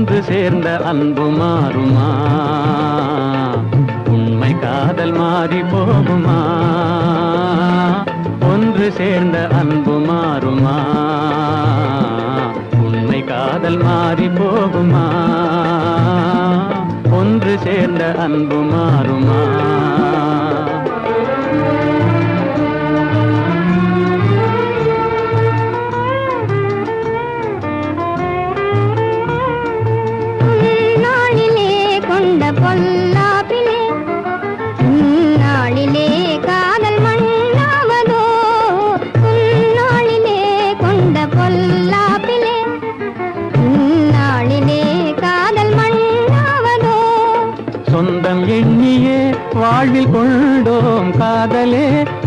ஒன்று சேர்ந்த அன்பு மாறுமா? உண்மை காதல் மாறி போகுமா? ஒன்று சேர்ந்த அன்பு மாறுமா? உண்மை காதல் மாறி போகுமா? ஒன்று சேர்ந்த அன்பு மாறுமா? பொல்லாப்பிலே உன்னாளிலே காதல் மண்ணாவதோ? உன்னாளிலே கொண்ட பொல்லாப்பிலே உன்னாளிலே காதல் மண்ணாவதோ? சொந்தம் எண்ணியே வாழ்வில் கொண்டோம் காதலே,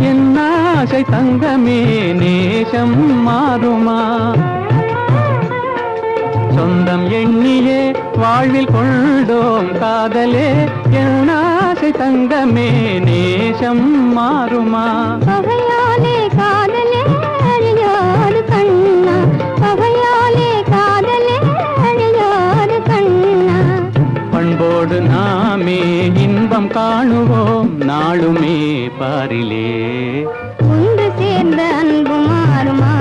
என் ஆசை தங்கமே நேசம் மாறுமா? சொந்தம் எண்ணியே வாழ்வில் கொண்டோம் காதலே, என் ஆசை தங்கமே நேசம் மாறுமா? பகையாலே காதலே அழியாது கண்ணா, பகையாலே காதலே அழியாது கண்ணா. பண்போடு நாமே இன்பம் காணுவோம் நாளுமே பாரிலே. ஒன்று சேர்ந்த அன்பு மாறுமா?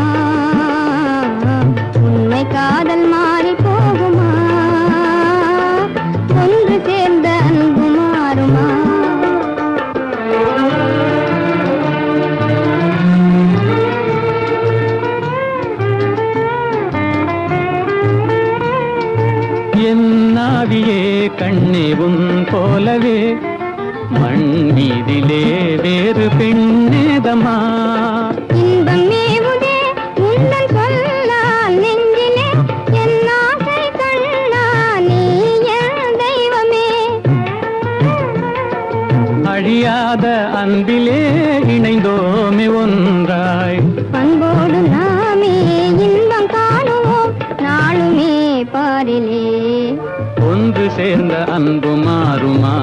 உண்மை காதல் மாறி போகுமா? ஒன்று சேர்ந்த அன்பு மாறுமா? என் ஆவியே கண்ணே உன் போலவே மண் மீதிலே வேறு பெண்ணேதமா? இன்பம் மேவுதே உந்தன் சொல்லால் நெஞ்சிலே, என் ஆசை கண்ணா நீ என் தெய்வமே. அழியாத அன்பிலே இணைந்தோமே ஒன்றாய், பண்போடு நாமே இன்பம் காணுவோம் நாளுமே பாரிலே. ஒன்று சேர்ந்த அன்பு மாறுமா?